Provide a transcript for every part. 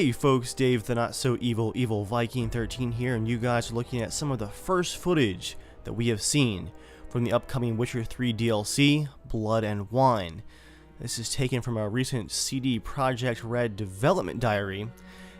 Hey folks, Dave the Not So Evil Viking 13 here, and you guys are looking at some of the first footage that we have seen from the upcoming Witcher 3 DLC, Blood and Wine. This is taken from a recent CD Projekt Red development diary,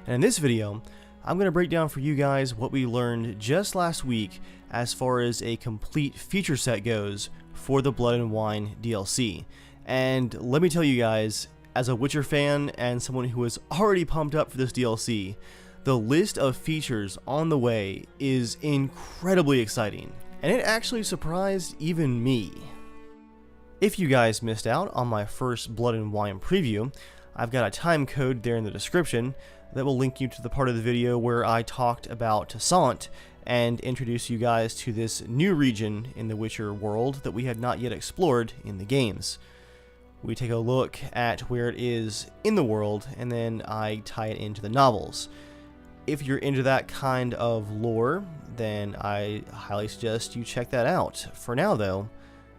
and in this video, I'm going to break down for you guys what we learned just last week as far as a complete feature set goes for the Blood and Wine DLC. And let me tell you guys, as a Witcher fan and someone who is already pumped up for this DLC, the list of features on the way is incredibly exciting, and it actually surprised even me. If you guys missed out on my first Blood and Wine preview, I've got a time code there in the description that will link you to the part of the video where I talked about Toussaint and introduce you guys to this new region in the Witcher world that we had not yet explored in the games. We take a look at where it is in the world, and then I tie it into the novels. If you're into that kind of lore, then I highly suggest you check that out. For now though,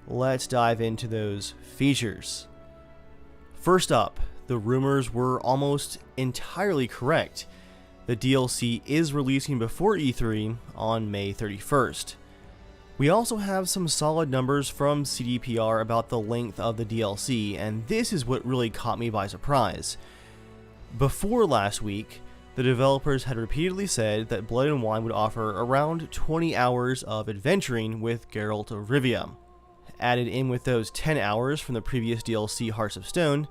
let's dive into those features. First up, the rumors were almost entirely correct. The DLC is releasing before E3 on May 31st. We also have some solid numbers from CDPR about the length of the DLC, and this is what really caught me by surprise. Before last week, the developers had repeatedly said that Blood and Wine would offer around 20 hours of adventuring with Geralt of Rivia. Added in with those 10 hours from the previous DLC Hearts of Stone,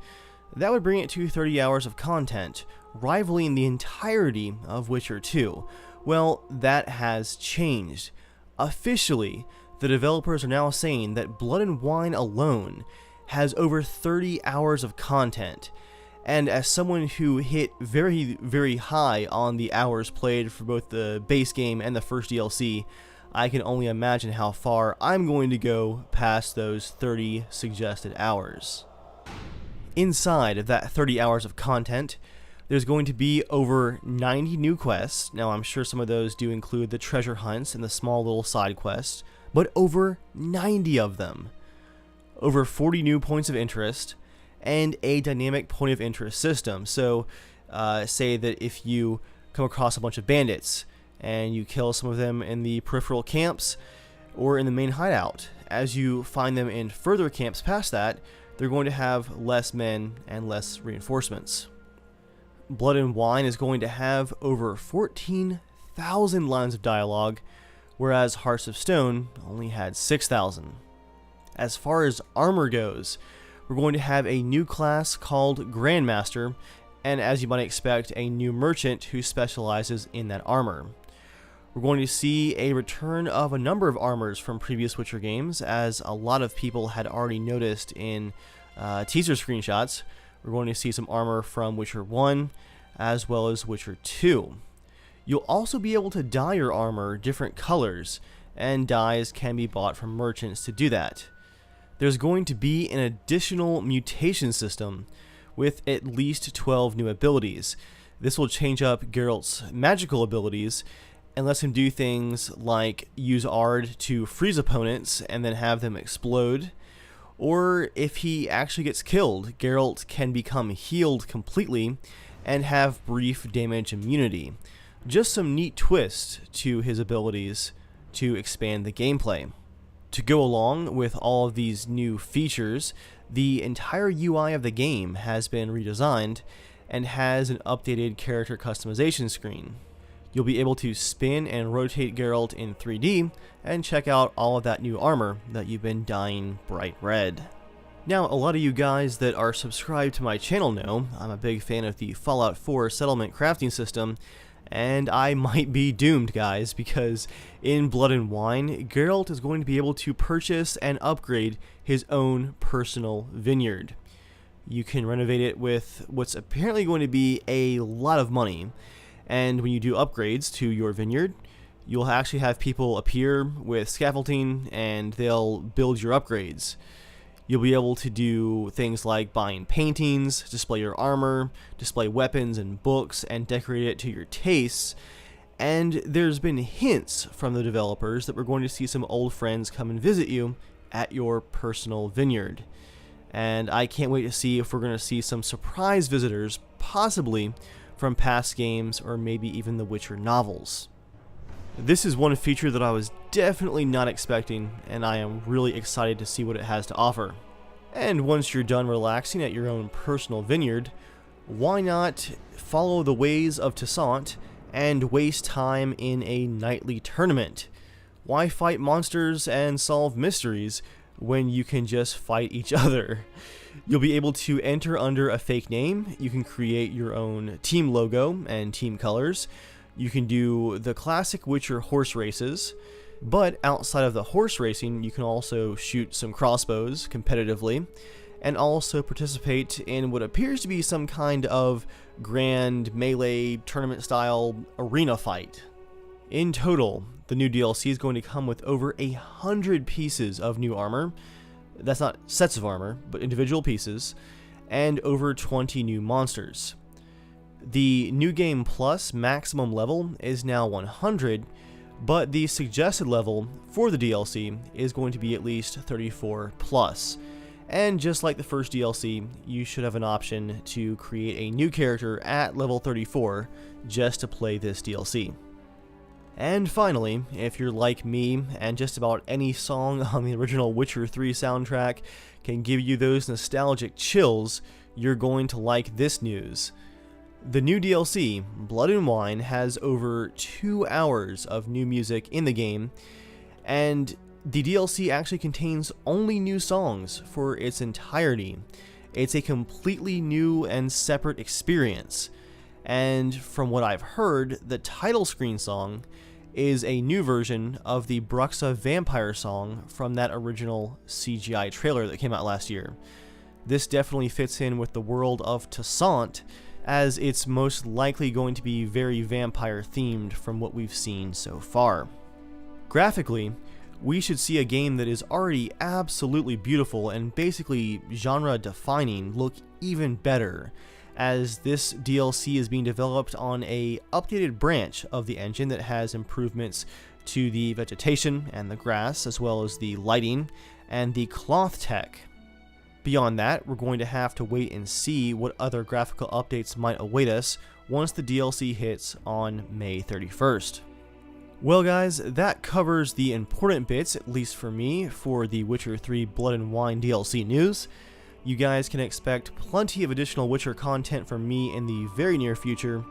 that would bring it to 30 hours of content, rivaling the entirety of Witcher 2. Well, that has changed. Officially, the developers are now saying that Blood and Wine alone has over 30 hours of content, and as someone who hit very high on the hours played for both the base game and the first DLC, I can only imagine how far I'm going to go past those 30 suggested hours. Inside of that 30 hours of content, there's going to be over 90 new quests. Now, I'm sure some of those do include the treasure hunts and the small little side quests, but over 90 of them. Over 40 new points of interest, and a dynamic point of interest system. So, say that if you come across a bunch of bandits, and you kill some of them in the peripheral camps, or in the main hideout, as you find them in further camps past that, they're going to have less men and less reinforcements. Blood and Wine is going to have over 14,000 lines of dialogue, whereas Hearts of Stone only had 6,000. As far as armor goes, we're going to have a new class called Grandmaster, and as you might expect, a new merchant who specializes in that armor. We're going to see a return of a number of armors from previous Witcher games, as a lot of people had already noticed in teaser screenshots. We're going to see some armor from Witcher 1, as well as Witcher 2. You'll also be able to dye your armor different colors, and dyes can be bought from merchants to do that. There's going to be an additional mutation system with at least 12 new abilities. This will change up Geralt's magical abilities and lets him do things like use Ard to freeze opponents and then have them explode. Or if he actually gets killed, Geralt can become healed completely and have brief damage immunity. Just some neat twists to his abilities to expand the gameplay. To go along with all of these new features, the entire UI of the game has been redesigned and has an updated character customization screen. You'll be able to spin and rotate Geralt in 3D and check out all of that new armor that you've been dyeing bright red. Now, a lot of you guys that are subscribed to my channel know I'm a big fan of the Fallout 4 settlement crafting system, and I might be doomed, guys, because in Blood and Wine, Geralt is going to be able to purchase and upgrade his own personal vineyard. You can renovate it with what's apparently going to be a lot of money. And when you do upgrades to your vineyard, you'll actually have people appear with scaffolding and they'll build your upgrades. You'll be able to do things like buying paintings, display your armor, display weapons and books, and decorate it to your tastes. And there's been hints from the developers that we're going to see some old friends come and visit you at your personal vineyard. And I can't wait to see if we're going to see some surprise visitors, possibly from past games or maybe even the Witcher novels. This is one feature that I was definitely not expecting, and I am really excited to see what it has to offer. And once you're done relaxing at your own personal vineyard, why not follow the ways of Toussaint and waste time in a nightly tournament? Why fight monsters and solve mysteries when you can just fight each other? You'll be able to enter under a fake name, you can create your own team logo and team colors, you can do the classic Witcher horse races, but outside of the horse racing, you can also shoot some crossbows competitively, and also participate in what appears to be some kind of grand melee tournament style arena fight. In total, the new DLC is going to come with over 100 pieces of new armor. That's not sets of armor, but individual pieces, and over 20 new monsters. The New Game Plus maximum level is now 100, but the suggested level for the DLC is going to be at least 34 plus. And just like the first DLC, you should have an option to create a new character at level 34 just to play this DLC. And finally, if you're like me and just about any song on the original Witcher 3 soundtrack can give you those nostalgic chills, you're going to like this news. The new DLC, Blood and Wine, has over 2 hours of new music in the game, and the DLC actually contains only new songs for its entirety. It's a completely new and separate experience, and from what I've heard, the title screen song is a new version of the Bruxa vampire song from that original CGI trailer that came out last year. This definitely fits in with the world of Toussaint, as it's most likely going to be very vampire themed from what we've seen so far. Graphically, we should see a game that is already absolutely beautiful and basically genre defining look even better, as this DLC is being developed on a updated branch of the engine that has improvements to the vegetation and the grass, as well as the lighting and the cloth tech. Beyond that, we're going to have to wait and see what other graphical updates might await us once the DLC hits on May 31st. Well guys, that covers the important bits, at least for me, for the Witcher 3 Blood and Wine DLC news. You guys can expect plenty of additional Witcher content from me in the very near future.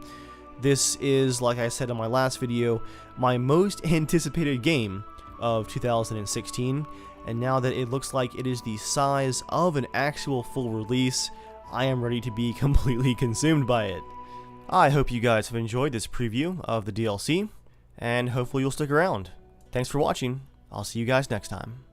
This is, like I said in my last video, my most anticipated game of 2016, and now that it looks like it is the size of an actual full release, I am ready to be completely consumed by it. I hope you guys have enjoyed this preview of the DLC, and hopefully you'll stick around. Thanks for watching. I'll see you guys next time.